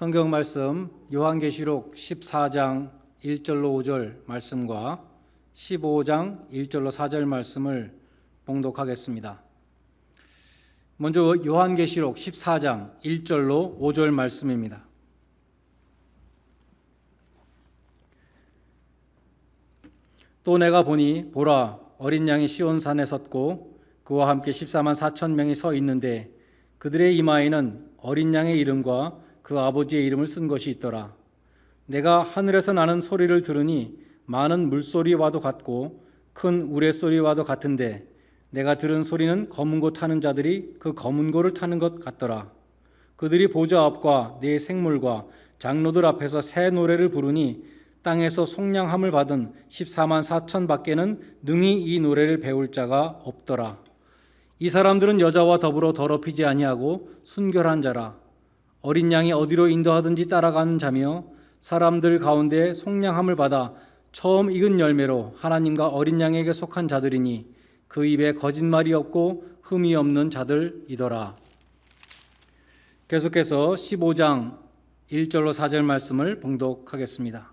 성경 말씀 요한계시록 14장 1절로 5절 말씀과 15장 1절로 4절 말씀을 봉독하겠습니다. 먼저 요한계시록 14장 1절로 5절 말씀입니다. 또 내가 보니 보라, 어린 양이 시온산에 섰고 그와 함께 14만 4천 명이 서 있는데 그들의 이마에는 어린 양의 이름과 그 아버지의 이름을 쓴 것이 있더라. 내가 하늘에서 나는 소리를 들으니 많은 물소리와도 같고 큰 우레소리와도 같은데 내가 들은 소리는 검은 고 타는 자들이 그 검은 고를 타는 것 같더라. 그들이 보좌 앞과 네 생물과 장로들 앞에서 새 노래를 부르니 땅에서 속량함을 받은 14만 4천 밖에는 능히 이 노래를 배울 자가 없더라. 이 사람들은 여자와 더불어 더럽히지 아니하고 순결한 자라. 어린 양이 어디로 인도하든지 따라가는 자며 사람들 가운데 속량함을 받아 처음 익은 열매로 하나님과 어린 양에게 속한 자들이니 그 입에 거짓말이 없고 흠이 없는 자들이더라. 계속해서 15장 1절로 4절 말씀을 봉독하겠습니다.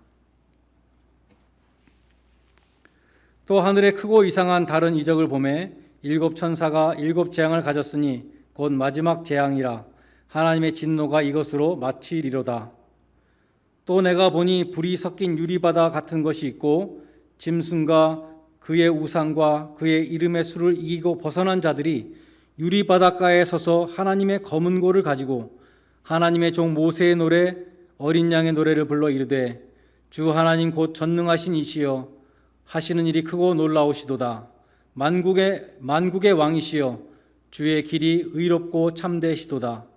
또 하늘에 크고 이상한 다른 이적을 보매 일곱 천사가 일곱 재앙을 가졌으니 곧 마지막 재앙이라. 하나님의 진노가 이것으로 마치리로다. 또 내가 보니 불이 섞인 유리바다 같은 것이 있고 짐승과 그의 우상과 그의 이름의 수를 이기고 벗어난 자들이 유리바닷가에 서서 하나님의 검은 고를 가지고 하나님의 종 모세의 노래 어린 양의 노래를 불러 이르되 주 하나님 곧 전능하신 이시여 하시는 일이 크고 놀라우시도다. 만국의 왕이시여 주의 길이 의롭고 참되시도다.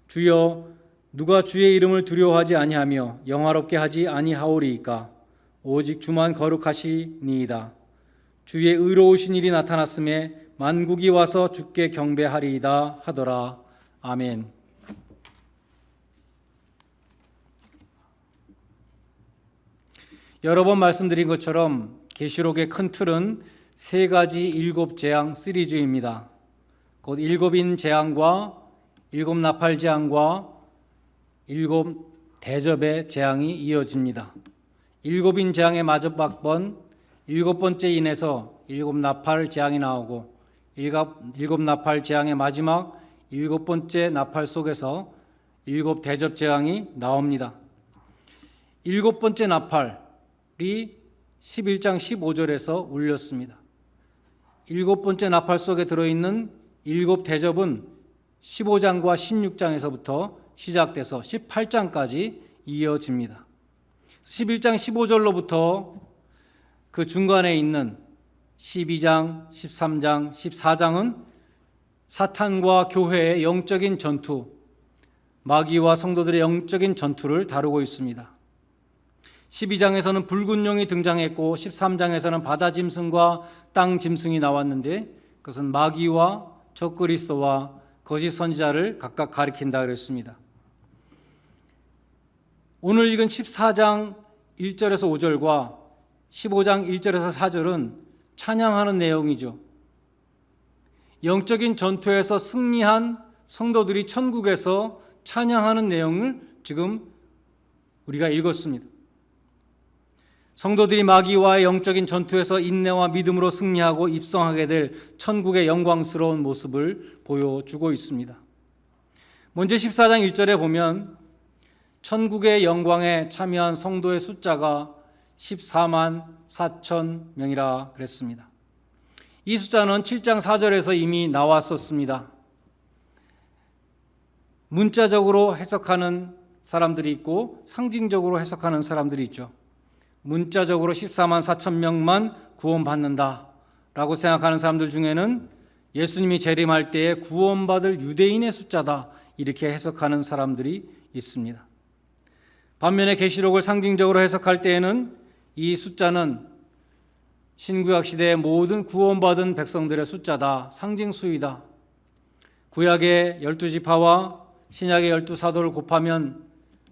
주여 누가 주의 이름을 두려워하지 아니하며 영화롭게 하지 아니하오리이까. 오직 주만 거룩하시니이다. 주의 의로우신 일이 나타났음에 만국이 와서 주께 경배하리이다 하더라. 아멘. 여러 번 말씀드린 것처럼 계시록의 큰 틀은 세 가지 일곱 재앙 시리즈입니다. 곧 일곱인 재앙과 일곱 나팔 재앙과 일곱 대접의 재앙이 이어집니다. 일곱인 재앙의 마지막 번 일곱 번째 인에서 일곱 나팔 재앙이 나오고 일곱 나팔 재앙의 마지막 일곱 번째 나팔 속에서 일곱 대접 재앙이 나옵니다. 일곱 번째 나팔이 11장 15절에서 울렸습니다. 일곱 번째 나팔 속에 들어있는 일곱 대접은 15장과 16장에서부터 시작돼서 18장까지 이어집니다. 11장 15절로부터 그 중간에 있는 12장, 13장, 14장은 사탄과 교회의 영적인 전투, 마귀와 성도들의 영적인 전투를 다루고 있습니다. 12장에서는 붉은 용이 등장했고 13장에서는 바다 짐승과 땅 짐승이 나왔는데 그것은 마귀와 적그리스도와 거짓 선지자를 각각 가리킨다 그랬습니다. 오늘 읽은 14장 1절에서 5절과 15장 1절에서 4절은 찬양하는 내용이죠. 영적인 전투에서 승리한 성도들이 천국에서 찬양하는 내용을 지금 우리가 읽었습니다. 성도들이 마귀와의 영적인 전투에서 인내와 믿음으로 승리하고 입성하게 될 천국의 영광스러운 모습을 보여주고 있습니다. 먼저 14장 1절에 보면 천국의 영광에 참여한 성도의 숫자가 14만 4천 명이라 그랬습니다. 이 숫자는 7장 4절에서 이미 나왔었습니다. 문자적으로 해석하는 사람들이 있고 상징적으로 해석하는 사람들이 있죠. 문자적으로 14만 4천 명만 구원받는다라고 생각하는 사람들 중에는 예수님이 재림할 때에 구원받을 유대인의 숫자다 이렇게 해석하는 사람들이 있습니다. 반면에 계시록을 상징적으로 해석할 때에는 이 숫자는 신구약 시대의 모든 구원받은 백성들의 숫자다, 상징수이다. 구약의 12지파와 신약의 12사도를 곱하면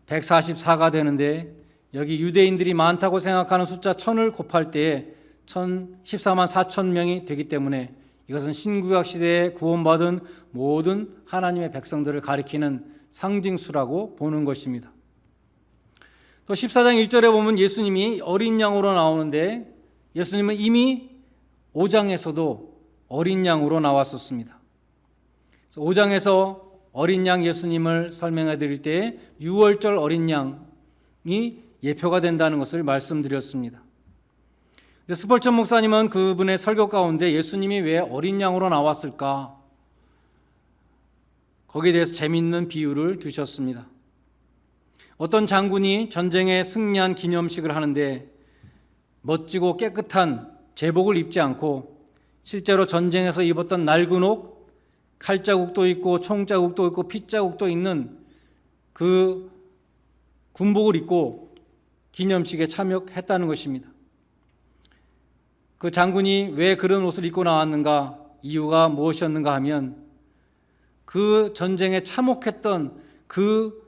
144가 되는데 여기 유대인들이 많다고 생각하는 숫자 1000을 곱할 때에 14만 4천 명이 되기 때문에 이것은 신구약 시대에 구원받은 모든 하나님의 백성들을 가리키는 상징수라고 보는 것입니다. 또 14장 1절에 보면 예수님이 어린 양으로 나오는데 예수님은 이미 5장에서도 어린 양으로 나왔었습니다. 5장에서 어린 양 예수님을 설명해 드릴 때 6월절 어린 양이 예표가 된다는 것을 말씀드렸습니다. 스펄전 목사님은 그분의 설교 가운데 예수님이 왜 어린 양으로 나왔을까? 거기에 대해서 재미있는 비유를 두셨습니다. 어떤 장군이 전쟁에 승리한 기념식을 하는데 멋지고 깨끗한 제복을 입지 않고 실제로 전쟁에서 입었던 낡은 옷, 칼자국도 있고 총자국도 있고 핏자국도 있는 그 군복을 입고 기념식에 참여했다는 것입니다. 그 장군이 왜 그런 옷을 입고 나왔는가, 이유가 무엇이었는가 하면 그 전쟁에 참혹했던 그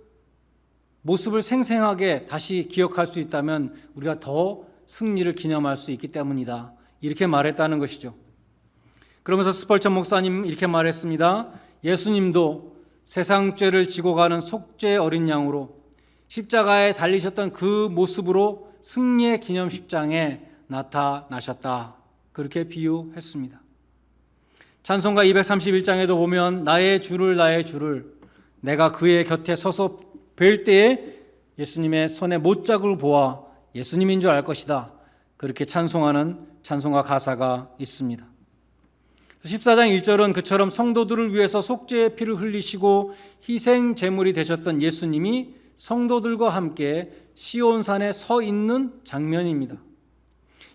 모습을 생생하게 다시 기억할 수 있다면 우리가 더 승리를 기념할 수 있기 때문이다. 이렇게 말했다는 것이죠. 그러면서 스펄전 목사님 이렇게 말했습니다. 예수님도 세상 죄를 지고 가는 속죄 어린 양으로 십자가에 달리셨던 그 모습으로 승리의 기념식장에 나타나셨다. 그렇게 비유했습니다. 찬송가 231장에도 보면 나의 주를 내가 그의 곁에 서서 뵐 때에 예수님의 손에 못자국을 보아 예수님인 줄 알 것이다. 그렇게 찬송하는 찬송가 가사가 있습니다. 14장 1절은 그처럼 성도들을 위해서 속죄의 피를 흘리시고 희생 제물이 되셨던 예수님이 성도들과 함께 시온산에 서 있는 장면입니다.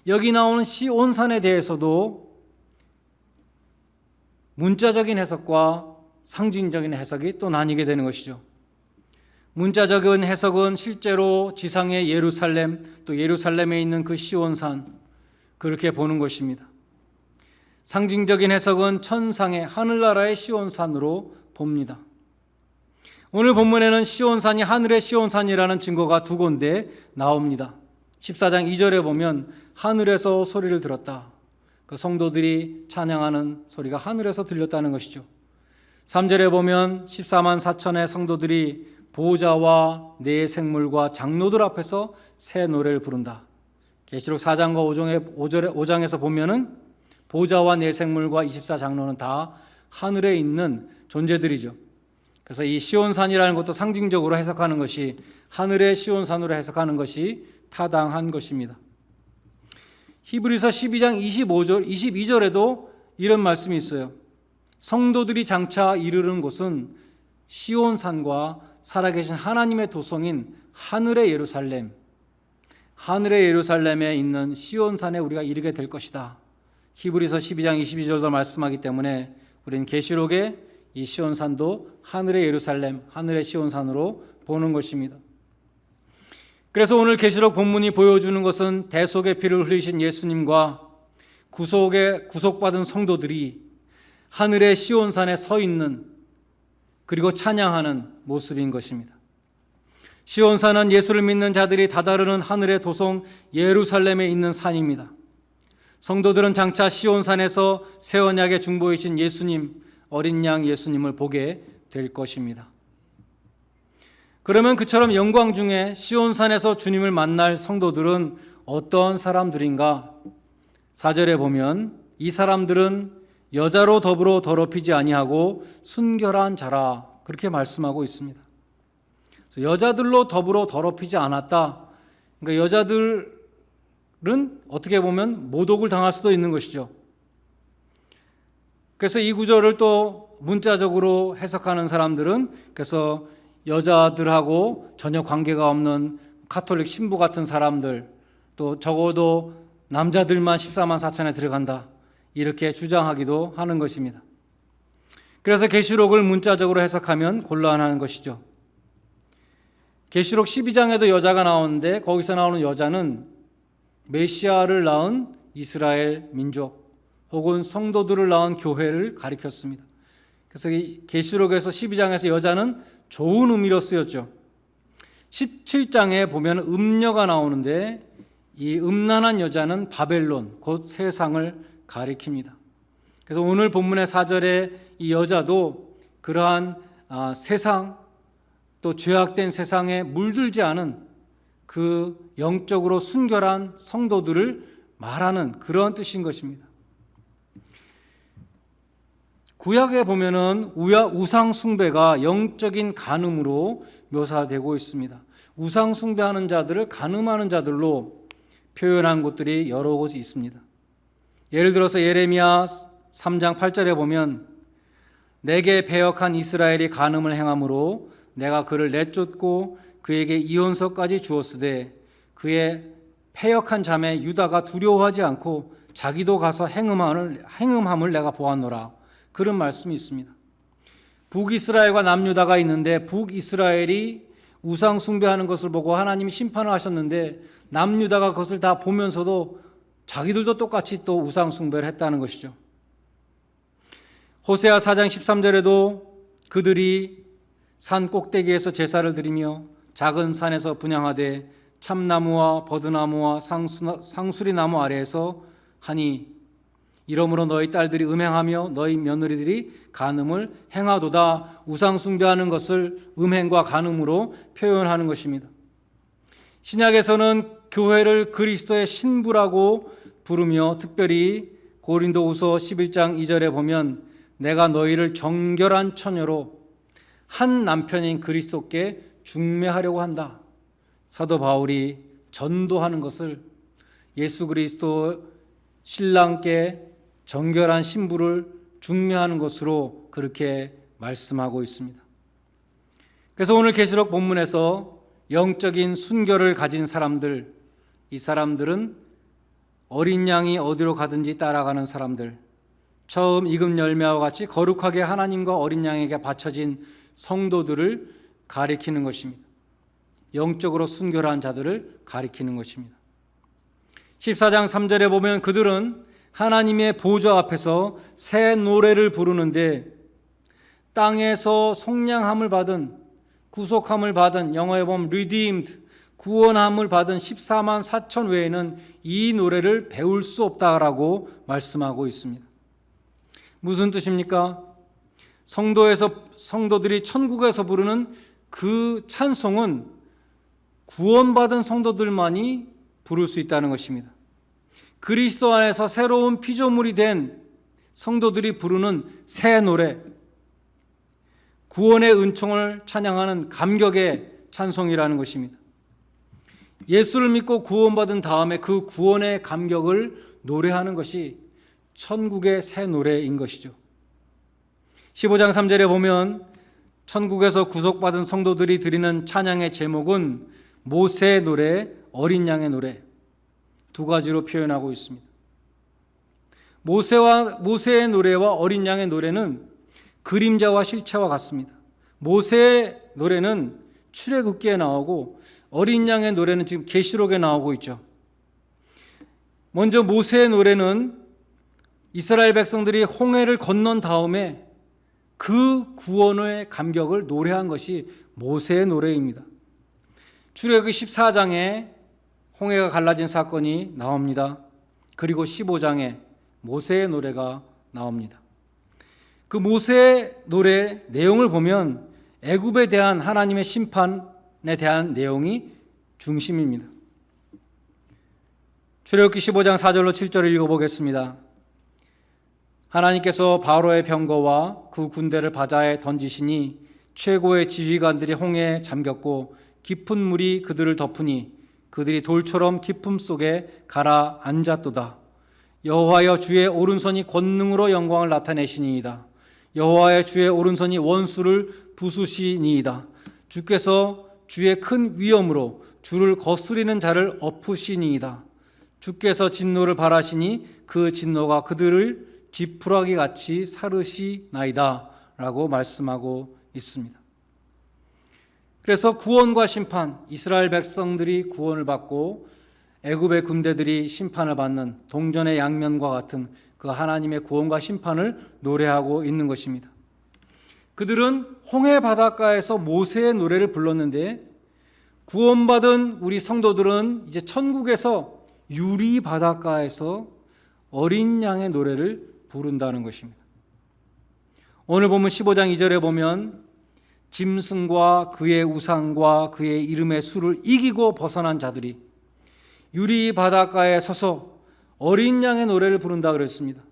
여기 나오는 시온산에 대해서도 문자적인 해석과 상징적인 해석이 또 나뉘게 되는 것이죠. 문자적인 해석은 실제로 지상의 예루살렘, 또 예루살렘에 있는 그 시온산, 그렇게 보는 것입니다. 상징적인 해석은 천상의 하늘나라의 시온산으로 봅니다. 오늘 본문에는 시온산이 하늘의 시온산이라는 증거가 두 군데 나옵니다. 14장 2절에 보면 하늘에서 소리를 들었다. 그 성도들이 찬양하는 소리가 하늘에서 들렸다는 것이죠. 3절에 보면 14만 4천의 성도들이 보좌와 네 생물과 장로들 앞에서 새 노래를 부른다. 계시록 4장과 5장에서 보면은 보좌와 네 생물과 24장로는 다 하늘에 있는 존재들이죠. 그래서 이 시온산이라는 것도 상징적으로 해석하는 것이 하늘의 시온산으로 해석하는 것이 타당한 것입니다. 히브리서 12장 22절에도 이런 말씀이 있어요. 성도들이 장차 이르는 곳은 시온산과 살아계신 하나님의 도성인 하늘의 예루살렘에 있는 시온산에 우리가 이르게 될 것이다. 히브리서 12장 22절도 말씀하기 때문에 우리는 계시록의 이 시온산도 하늘의 예루살렘, 하늘의 시온산으로 보는 것입니다. 그래서 오늘 계시록 본문이 보여주는 것은 대속의 피를 흘리신 예수님과 구속받은 성도들이 하늘의 시온산에 서 있는, 그리고 찬양하는 모습인 것입니다. 시온산은 예수를 믿는 자들이 다다르는 하늘의 도성 예루살렘에 있는 산입니다. 성도들은 장차 시온산에서 새 언약의 중보이신 예수님, 어린 양 예수님을 보게 될 것입니다. 그러면 그처럼 영광 중에 시온산에서 주님을 만날 성도들은 어떤 사람들인가? 4절에 보면 이 사람들은 여자로 더불어 더럽히지 아니하고 순결한 자라, 그렇게 말씀하고 있습니다. 여자들로 더불어 더럽히지 않았다. 그러니까 여자들은 어떻게 보면 모독을 당할 수도 있는 것이죠. 그래서 이 구절을 또 문자적으로 해석하는 사람들은 그래서 여자들하고 전혀 관계가 없는 가톨릭 신부 같은 사람들, 또 적어도 남자들만 14만 4천에 들어간다, 이렇게 주장하기도 하는 것입니다. 그래서 계시록을 문자적으로 해석하면 곤란한 것이죠. 계시록 12장에도 여자가 나오는데 거기서 나오는 여자는 메시아를 낳은 이스라엘 민족 혹은 성도들을 낳은 교회를 가리켰습니다. 그래서 이 계시록에서 12장에서 여자는 좋은 의미로 쓰였죠. 17장에 보면 음녀가 나오는데 이 음란한 여자는 바벨론, 곧 세상을 가리킵니다. 그래서 오늘 본문의 4절에 이 여자도 그러한 세상, 또 죄악된 세상에 물들지 않은 그 영적으로 순결한 성도들을 말하는 그런 뜻인 것입니다. 구약에 보면은 우상 숭배가 영적인 간음으로 묘사되고 있습니다. 우상 숭배하는 자들을 간음하는 자들로 표현한 곳들이 여러 곳이 있습니다. 예를 들어서 예레미야 3장 8절에 보면 내게 배역한 이스라엘이 간음을 행함으로 내가 그를 내쫓고 그에게 이혼서까지 주었으되 그의 패역한 자매 유다가 두려워하지 않고 자기도 가서 행음함을 내가 보았노라. 그런 말씀이 있습니다. 북이스라엘과 남유다가 있는데 북이스라엘이 우상 숭배하는 것을 보고 하나님이 심판을 하셨는데 남유다가 그것을 다 보면서도 자기들도 똑같이 또 우상 숭배를 했다는 것이죠. 호세아 4장 13절에도 그들이 산 꼭대기에서 제사를 드리며 작은 산에서 분향하되 참나무와 버드나무와 상수리나무 아래에서 하니 이러므로 너희 딸들이 음행하며 너희 며느리들이 간음을 행하도다. 우상 숭배하는 것을 음행과 간음으로 표현하는 것입니다. 신약에서는 교회를 그리스도의 신부라고 부르며 특별히 고린도후서 11장 2절에 보면 내가 너희를 정결한 처녀로 한 남편인 그리스도께 중매하려고 한다. 사도 바울이 전도하는 것을 예수 그리스도 신랑께 정결한 신부를 중매하는 것으로 그렇게 말씀하고 있습니다. 그래서 오늘 계시록 본문에서 영적인 순결을 가진 사람들, 이 사람들은 어린 양이 어디로 가든지 따라가는 사람들, 처음 익은 열매와 같이 거룩하게 하나님과 어린 양에게 바쳐진 성도들을 가리키는 것입니다. 영적으로 순결한 자들을 가리키는 것입니다. 14장 3절에 보면 그들은 하나님의 보좌 앞에서 새 노래를 부르는데 땅에서 속량함을 받은, 구속함을 받은, 영어에 보면 redeemed, 구원함을 받은 14만 4천 외에는 이 노래를 배울 수 없다라고 말씀하고 있습니다. 무슨 뜻입니까? 성도들이 천국에서 부르는 그 찬송은 구원받은 성도들만이 부를 수 있다는 것입니다. 그리스도 안에서 새로운 피조물이 된 성도들이 부르는 새 노래, 구원의 은총을 찬양하는 감격의 찬송이라는 것입니다. 예수를 믿고 구원받은 다음에 그 구원의 감격을 노래하는 것이 천국의 새 노래인 것이죠. 15장 3절에 보면 천국에서 구속받은 성도들이 드리는 찬양의 제목은 모세의 노래, 어린 양의 노래, 두 가지로 표현하고 있습니다. 모세의 노래와 어린 양의 노래는 그림자와 실체와 같습니다. 모세의 노래는 출애굽기에 나오고 어린 양의 노래는 지금 계시록에 나오고 있죠. 먼저 모세의 노래는 이스라엘 백성들이 홍해를 건넌 다음에 그 구원의 감격을 노래한 것이 모세의 노래입니다. 출애굽기 14장에 홍해가 갈라진 사건이 나옵니다. 그리고 15장에 모세의 노래가 나옵니다. 그 모세의 노래 내용을 보면 애굽에 대한 하나님의 심판에 대한 내용이 중심입니다. 출애굽기 15장 4절로 7절을 읽어보겠습니다. 하나님께서 바로의 병거와 그 군대를 바다에 던지시니 최고의 지휘관들이 홍해에 잠겼고 깊은 물이 그들을 덮으니 그들이 돌처럼 깊음 속에 가라앉았도다. 여호와여 주의 오른손이 권능으로 영광을 나타내시니이다. 여호와의 주의 오른손이 원수를 부수시니이다. 주께서 주의 큰 위엄으로 주를 거스리는 자를 엎으시니이다. 주께서 진노를 발하시니 그 진노가 그들을 지푸라기 같이 사르시나이다 라고 말씀하고 있습니다. 그래서 구원과 심판, 이스라엘 백성들이 구원을 받고 애굽의 군대들이 심판을 받는 동전의 양면과 같은 그 하나님의 구원과 심판을 노래하고 있는 것입니다. 그들은 홍해 바닷가에서 모세의 노래를 불렀는데 구원받은 우리 성도들은 이제 천국에서 유리 바닷가에서 어린 양의 노래를 부른다는 것입니다. 오늘 보면 15장 2절에 보면 짐승과 그의 우상과 그의 이름의 수를 이기고 벗어난 자들이 유리 바닷가에 서서 어린 양의 노래를 부른다 그랬습니다.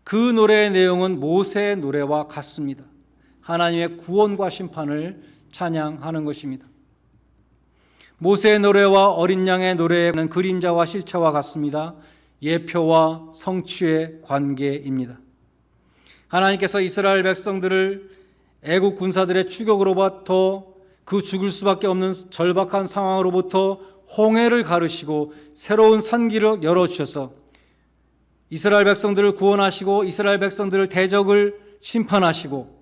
그 노래의 내용은 모세의 노래와 같습니다. 하나님의 구원과 심판을 찬양하는 것입니다. 모세의 노래와 어린 양의 노래는 그림자와 실체와 같습니다. 예표와 성취의 관계입니다. 하나님께서 이스라엘 백성들을 애국 군사들의 추격으로부터 그 죽을 수밖에 없는 절박한 상황으로부터 홍해를 가르시고 새로운 산길을 열어주셔서 이스라엘 백성들을 구원하시고 이스라엘 백성들을 대적을 심판하시고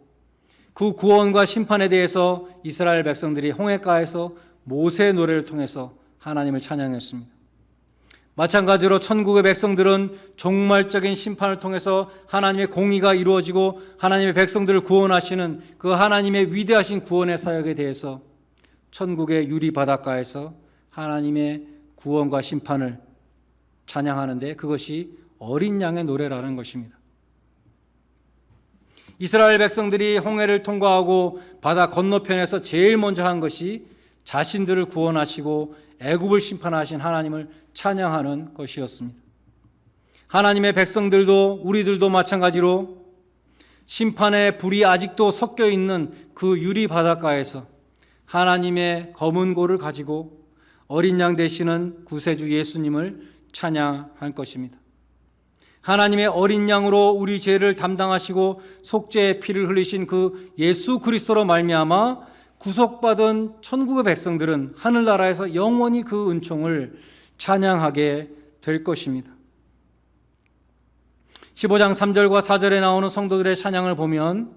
그 구원과 심판에 대해서 이스라엘 백성들이 홍해가에서 모세의 노래를 통해서 하나님을 찬양했습니다. 마찬가지로 천국의 백성들은 종말적인 심판을 통해서 하나님의 공의가 이루어지고 하나님의 백성들을 구원하시는 그 하나님의 위대하신 구원의 사역에 대해서 천국의 유리 바닷가에서 하나님의 구원과 심판을 찬양하는데 그것이 어린 양의 노래라는 것입니다. 이스라엘 백성들이 홍해를 통과하고 바다 건너편에서 제일 먼저 한 것이 자신들을 구원하시고 애굽을 심판하신 하나님을 찬양하는 것이었습니다. 하나님의 백성들도 우리들도 마찬가지로 심판의 불이 아직도 섞여 있는 그 유리 바닷가에서 하나님의 검은 고를 가지고 어린 양 되시는 구세주 예수님을 찬양할 것입니다. 하나님의 어린 양으로 우리 죄를 담당하시고 속죄의 피를 흘리신 그 예수 그리스도로 말미암아 구속받은 천국의 백성들은 하늘나라에서 영원히 그 은총을 찬양하게 될 것입니다. 15장 3절과 4절에 나오는 성도들의 찬양을 보면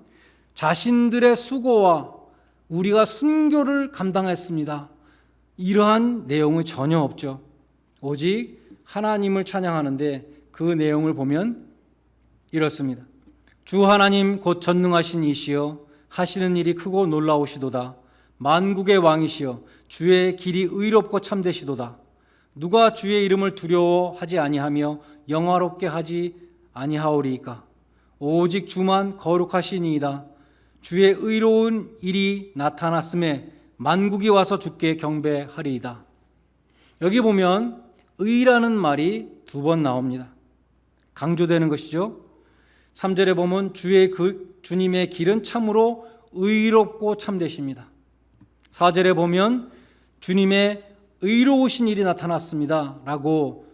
자신들의 수고와 우리가 순교를 감당했습니다. 이러한 내용은 전혀 없죠. 오직 하나님을 찬양하는데 그 내용을 보면 이렇습니다. 주 하나님 곧 전능하신 이시여 하시는 일이 크고 놀라우시도다. 만국의 왕이시여 주의 길이 의롭고 참되시도다. 누가 주의 이름을 두려워하지 아니하며 영화롭게 하지 아니하오리이까. 오직 주만 거룩하시니이다. 주의 의로운 일이 나타났음에 만국이 와서 주께 경배하리이다. 여기 보면 의라는 말이 2번 나옵니다. 강조되는 것이죠. 3절에 보면 주님의 길은 참으로 의롭고 참되십니다. 4절에 보면 주님의 의로우신 일이 나타났습니다 라고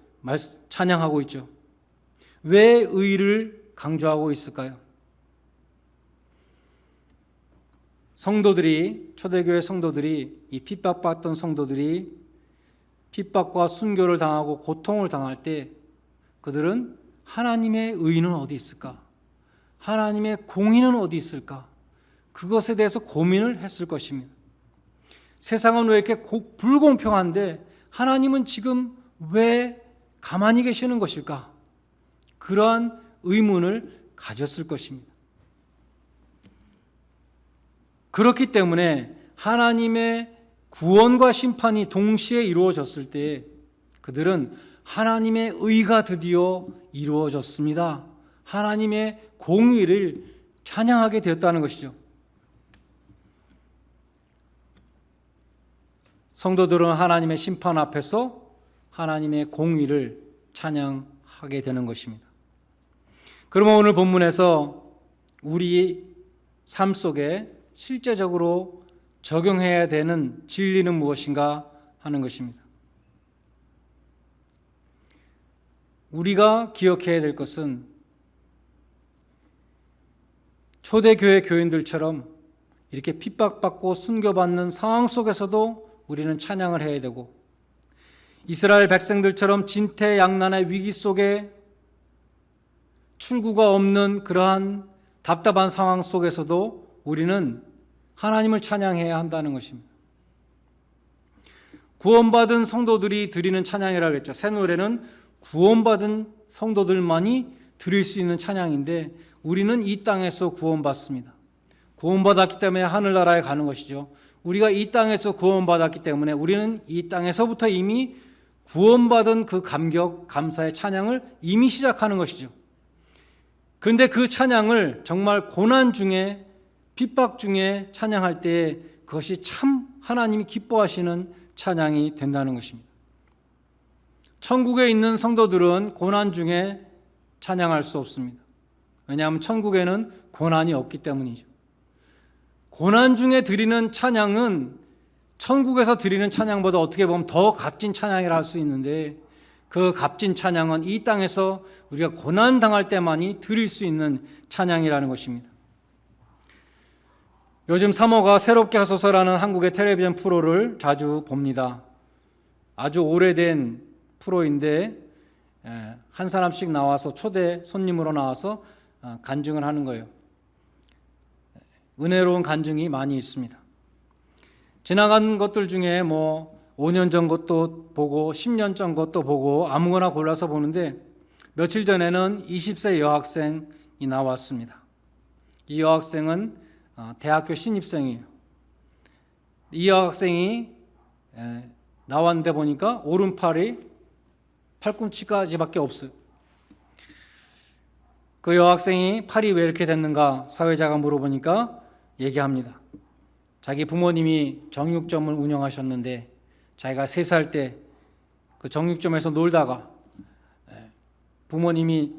찬양하고 있죠. 왜 의를 강조하고 있을까요? 초대교회 성도들이 이 핍박받던 성도들이 핍박과 순교를 당하고 고통을 당할 때 그들은 하나님의 의는 어디 있을까? 하나님의 공의는 어디 있을까? 그것에 대해서 고민을 했을 것입니다. 세상은 왜 이렇게 불공평한데 하나님은 지금 왜 가만히 계시는 것일까? 그러한 의문을 가졌을 것입니다. 그렇기 때문에 하나님의 구원과 심판이 동시에 이루어졌을 때 그들은 하나님의 의가 드디어 이루어졌습니다. 하나님의 공의를 찬양하게 되었다는 것이죠. 성도들은 하나님의 심판 앞에서 하나님의 공의를 찬양하게 되는 것입니다. 그러면 오늘 본문에서 우리 삶 속에 실제적으로 적용해야 되는 진리는 무엇인가 하는 것입니다. 우리가 기억해야 될 것은 초대교회 교인들처럼 이렇게 핍박받고 순교받는 상황 속에서도 우리는 찬양을 해야 되고 이스라엘 백성들처럼 진퇴양난의 위기 속에 출구가 없는 그러한 답답한 상황 속에서도 우리는 하나님을 찬양해야 한다는 것입니다. 구원받은 성도들이 드리는 찬양이라고 했죠. 새 노래는 구원받은 성도들만이 드릴 수 있는 찬양인데 우리는 이 땅에서 구원받습니다. 구원받았기 때문에 하늘나라에 가는 것이죠. 우리가 이 땅에서 구원받았기 때문에 우리는 이 땅에서부터 이미 구원받은 그 감격, 감사의 찬양을 이미 시작하는 것이죠. 그런데 그 찬양을 정말 고난 중에 핍박 중에 찬양할 때 그것이 참 하나님이 기뻐하시는 찬양이 된다는 것입니다. 천국에 있는 성도들은 고난 중에 찬양할 수 없습니다. 왜냐하면 천국에는 고난이 없기 때문이죠. 고난 중에 드리는 찬양은 천국에서 드리는 찬양보다 어떻게 보면 더 값진 찬양이라 할 수 있는데, 그 값진 찬양은 이 땅에서 우리가 고난 당할 때만이 드릴 수 있는 찬양이라는 것입니다. 요즘 사모가 새롭게 하소서라는 한국의 텔레비전 프로를 자주 봅니다. 아주 오래된 프로인데 한 사람씩 나와서 초대 손님으로 나와서 간증을 하는 거예요. 은혜로운 간증이 많이 있습니다. 지나간 것들 중에 5년 전 것도 보고 10년 전 것도 보고 아무거나 골라서 보는데, 며칠 전에는 20세 여학생이 나왔습니다. 이 여학생은 대학교 신입생이에요. 이 여학생이 나왔는데 보니까 오른팔이 팔꿈치까지밖에 없어요. 그 여학생이 팔이 왜 이렇게 됐는가 사회자가 물어보니까 얘기합니다. 자기 부모님이 정육점을 운영하셨는데 자기가 3살 때 그 정육점에서 놀다가 부모님이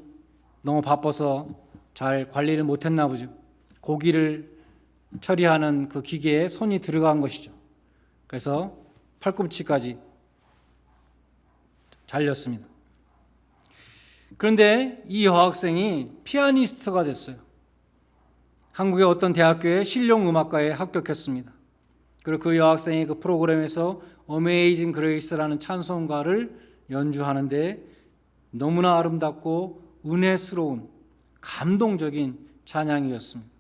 너무 바빠서 잘 관리를 못했나 보죠. 고기를 처리하는 그 기계에 손이 들어간 것이죠. 그래서 팔꿈치까지 잘렸습니다. 그런데 이 여학생이 피아니스트가 됐어요. 한국의 어떤 대학교의 실용음악과에 합격했습니다. 그리고 그 여학생이 그 프로그램에서 어메이징 그레이스라는 찬송가를 연주하는데 너무나 아름답고 은혜스러운 감동적인 찬양이었습니다.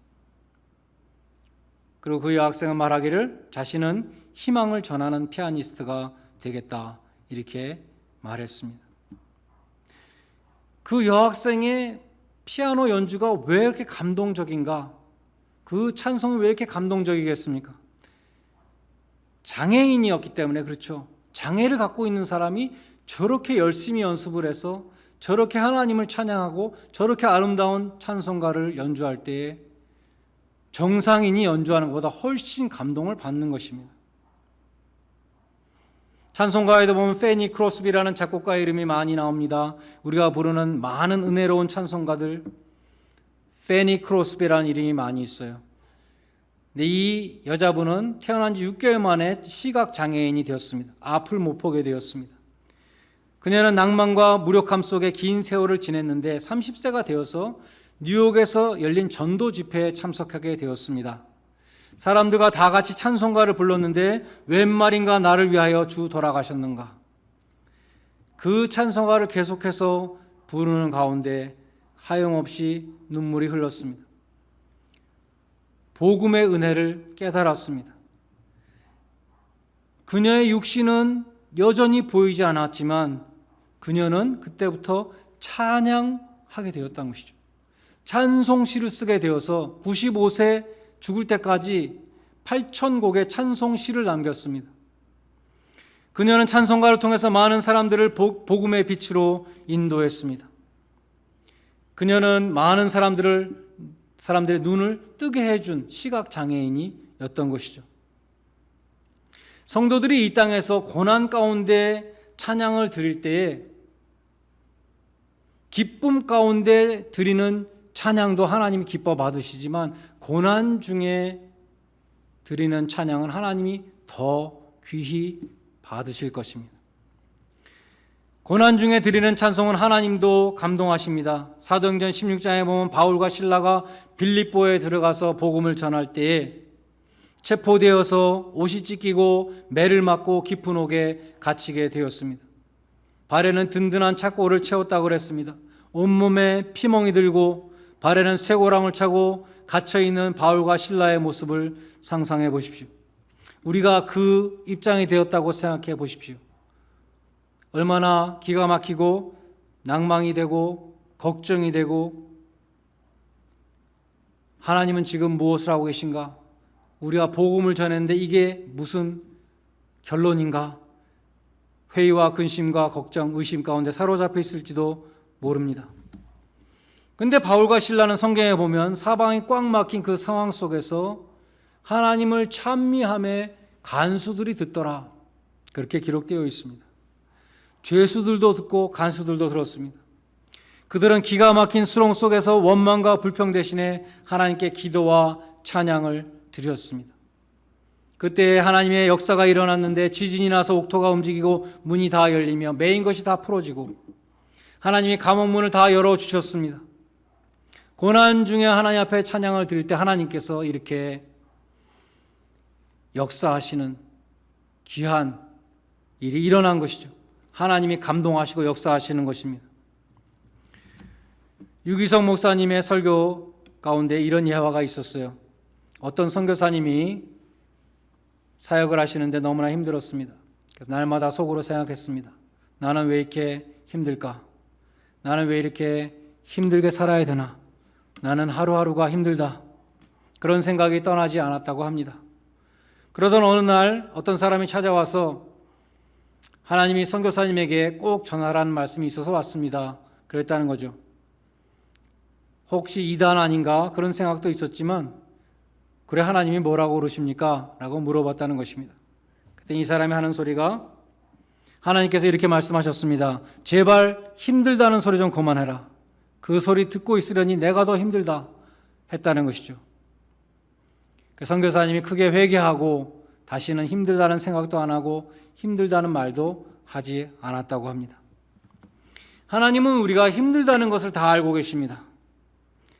그리고 그 여학생은 말하기를 자신은 희망을 전하는 피아니스트가 되겠다, 이렇게 말했습니다. 그 여학생의 피아노 연주가 왜 이렇게 감동적인가? 그 찬송이 왜 이렇게 감동적이겠습니까? 장애인이었기 때문에 그렇죠. 장애를 갖고 있는 사람이 저렇게 열심히 연습을 해서 저렇게 하나님을 찬양하고 저렇게 아름다운 찬송가를 연주할 때에 정상인이 연주하는 것보다 훨씬 감동을 받는 것입니다. 찬송가에도 보면 페니 크로스비라는 작곡가 이름이 많이 나옵니다. 우리가 부르는 많은 은혜로운 찬송가들, 페니 크로스비라는 이름이 많이 있어요. 근데 이 여자분은 태어난 지 6개월 만에 시각장애인이 되었습니다. 앞을 못 보게 되었습니다. 그녀는 낭만과 무력함 속에 긴 세월을 지냈는데 30세가 되어서 뉴욕에서 열린 전도 집회에 참석하게 되었습니다. 사람들과 다 같이 찬송가를 불렀는데 웬 말인가 나를 위하여 주 돌아가셨는가. 그 찬송가를 계속해서 부르는 가운데 하염없이 눈물이 흘렀습니다. 복음의 은혜를 깨달았습니다. 그녀의 육신은 여전히 보이지 않았지만 그녀는 그때부터 찬양하게 되었다는 것이죠. 찬송시를 쓰게 되어서 95세 죽을 때까지 8,000곡의 찬송시를 남겼습니다. 그녀는 찬송가를 통해서 많은 사람들을 복음의 빛으로 인도했습니다. 그녀는 많은 사람들의 눈을 뜨게 해준 시각장애인이었던 것이죠. 성도들이 이 땅에서 고난 가운데 찬양을 드릴 때에 기쁨 가운데 드리는 찬양도 하나님이 기뻐 받으시지만 고난 중에 드리는 찬양은 하나님이 더 귀히 받으실 것입니다. 고난 중에 드리는 찬송은 하나님도 감동하십니다. 사도행전 16장에 보면 바울과 실라가 빌립보에 들어가서 복음을 전할 때에 체포되어서 옷이 찢기고 매를 맞고 깊은 옥에 갇히게 되었습니다. 발에는 든든한 착고를 채웠다고 그랬습니다. 온몸에 피멍이 들고 발에는 쇠고랑을 차고 갇혀있는 바울과 실라의 모습을 상상해 보십시오. 우리가 그 입장이 되었다고 생각해 보십시오. 얼마나 기가 막히고 낭망이 되고 걱정이 되고, 하나님은 지금 무엇을 하고 계신가? 우리가 복음을 전했는데 이게 무슨 결론인가? 회의와 근심과 걱정, 의심 가운데 사로잡혀 있을지도 모릅니다. 근데 바울과 실라는 성경에 보면 사방이 꽉 막힌 그 상황 속에서 하나님을 찬미함에 간수들이 듣더라, 그렇게 기록되어 있습니다. 죄수들도 듣고 간수들도 들었습니다. 그들은 기가 막힌 수렁 속에서 원망과 불평 대신에 하나님께 기도와 찬양을 드렸습니다. 그때 하나님의 역사가 일어났는데 지진이 나서 옥토가 움직이고 문이 다 열리며 메인 것이 다 풀어지고 하나님이 감옥문을 다 열어주셨습니다. 고난 중에 하나님 앞에 찬양을 드릴 때 하나님께서 이렇게 역사하시는 귀한 일이 일어난 것이죠. 하나님이 감동하시고 역사하시는 것입니다. 유기성 목사님의 설교 가운데 이런 예화가 있었어요. 어떤 선교사님이 사역을 하시는데 너무나 힘들었습니다. 그래서 날마다 속으로 생각했습니다. 나는 왜 이렇게 힘들까? 나는 왜 이렇게 힘들게 살아야 되나? 나는 하루하루가 힘들다. 그런 생각이 떠나지 않았다고 합니다. 그러던 어느 날 어떤 사람이 찾아와서 하나님이 선교사님에게 꼭 전하라는 말씀이 있어서 왔습니다. 그랬다는 거죠. 혹시 이단 아닌가 그런 생각도 있었지만 그래 하나님이 뭐라고 그러십니까? 라고 물어봤다는 것입니다. 그때 이 사람이 하는 소리가 하나님께서 이렇게 말씀하셨습니다. 제발 힘들다는 소리 좀 그만해라. 그 소리 듣고 있으려니 내가 더 힘들다 했다는 것이죠. 선교사님이 크게 회개하고 다시는 힘들다는 생각도 안 하고 힘들다는 말도 하지 않았다고 합니다. 하나님은 우리가 힘들다는 것을 다 알고 계십니다.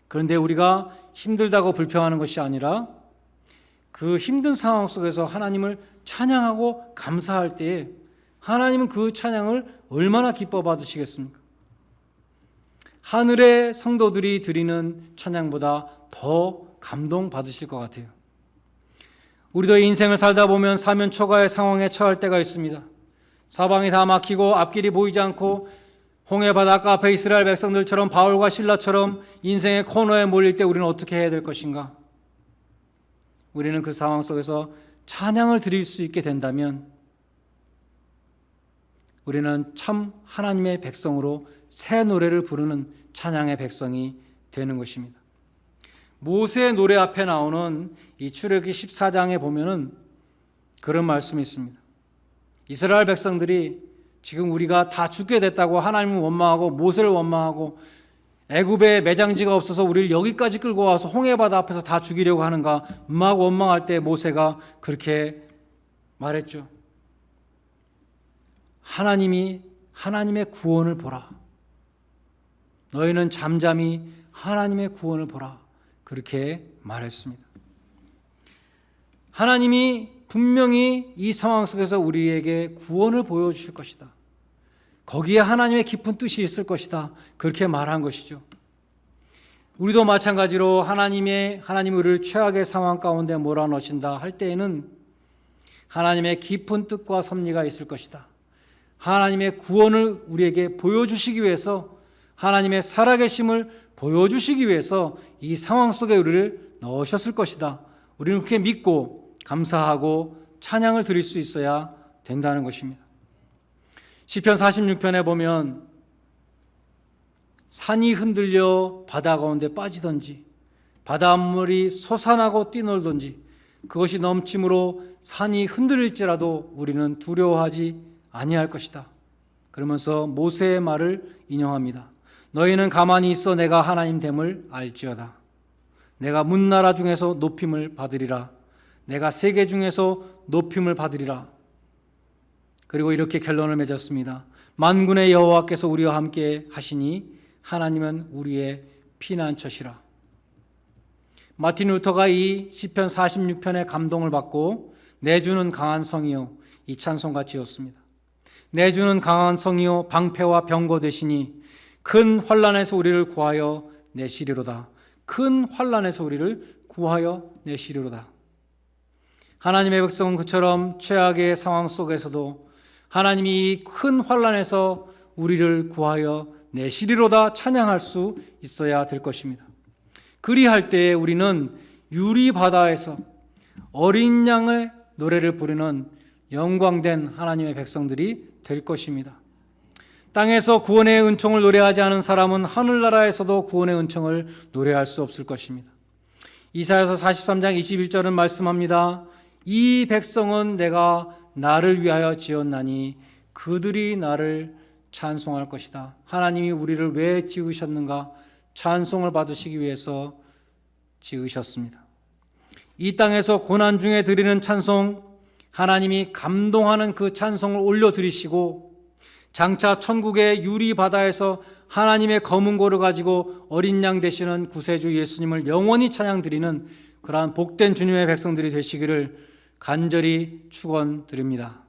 그런데 우리가 힘들다고 불평하는 것이 아니라 그 힘든 상황 속에서 하나님을 찬양하고 감사할 때에 하나님은 그 찬양을 얼마나 기뻐 받으시겠습니까? 하늘의 성도들이 드리는 찬양보다 더 감동 받으실 것 같아요. 우리도 인생을 살다 보면 사면초가의 상황에 처할 때가 있습니다. 사방이 다 막히고 앞길이 보이지 않고 홍해 바닷가 앞에 이스라엘 백성들처럼 바울과 실라처럼 인생의 코너에 몰릴 때 우리는 어떻게 해야 될 것인가? 우리는 그 상황 속에서 찬양을 드릴 수 있게 된다면 우리는 참 하나님의 백성으로 새 노래를 부르는 찬양의 백성이 되는 것입니다. 모세의 노래 앞에 나오는 이 출애굽기 14장에 보면은 그런 말씀이 있습니다. 이스라엘 백성들이 지금 우리가 다 죽게 됐다고 하나님을 원망하고 모세를 원망하고 애굽에 매장지가 없어서 우리를 여기까지 끌고 와서 홍해바다 앞에서 다 죽이려고 하는가 막 원망할 때 모세가 그렇게 말했죠. 하나님의 구원을 보라. 너희는 잠잠히 하나님의 구원을 보라. 그렇게 말했습니다. 하나님이 분명히 이 상황 속에서 우리에게 구원을 보여주실 것이다. 거기에 하나님의 깊은 뜻이 있을 것이다. 그렇게 말한 것이죠. 우리도 마찬가지로 하나님이 우리를 최악의 상황 가운데 몰아넣으신다 할 때에는 하나님의 깊은 뜻과 섭리가 있을 것이다. 하나님의 구원을 우리에게 보여주시기 위해서 하나님의 살아계심을 보여주시기 위해서 이 상황 속에 우리를 넣으셨을 것이다. 우리는 그렇게 믿고 감사하고 찬양을 드릴 수 있어야 된다는 것입니다. 시편 46편에 보면 산이 흔들려 바다 가운데 빠지던지 바닷물이 솟아나고 뛰놀던지 그것이 넘침으로 산이 흔들릴지라도 우리는 두려워하지 아니할 것이다. 그러면서 모세의 말을 인용합니다. 너희는 가만히 있어 내가 하나님 됨을 알지어다. 내가 문나라 중에서 높임을 받으리라. 내가 세계 중에서 높임을 받으리라. 그리고 이렇게 결론을 맺었습니다. 만군의 여호와께서 우리와 함께 하시니 하나님은 우리의 피난처시라. 마틴 루터가 이 시편 46편의 감동을 받고 내주는 강한 성이요 이 찬송가 지었습니다. 내주는 강한 성이요 방패와 병거 되시니 큰 환난에서 우리를 구하여 내시리로다. 큰 환난에서 우리를 구하여 내시리로다. 하나님의 백성은 그처럼 최악의 상황 속에서도 하나님이 이 큰 환난에서 우리를 구하여 내시리로다 찬양할 수 있어야 될 것입니다. 그리할 때에 우리는 유리바다에서 어린 양의 노래를 부르는 영광된 하나님의 백성들이 될 것입니다. 땅에서 구원의 은총을 노래하지 않은 사람은 하늘나라에서도 구원의 은총을 노래할 수 없을 것입니다. 이사야서 43장 21절은 말씀합니다. 이 백성은 내가 나를 위하여 지었나니 그들이 나를 찬송할 것이다. 하나님이 우리를 왜 지으셨는가? 찬송을 받으시기 위해서 지으셨습니다. 이 땅에서 고난 중에 드리는 찬송, 하나님이 감동하는 그 찬송을 올려드리시고 장차 천국의 유리 바다에서 하나님의 검은 고를 가지고 어린 양 되시는 구세주 예수님을 영원히 찬양드리는 그러한 복된 주님의 백성들이 되시기를 간절히 축원드립니다.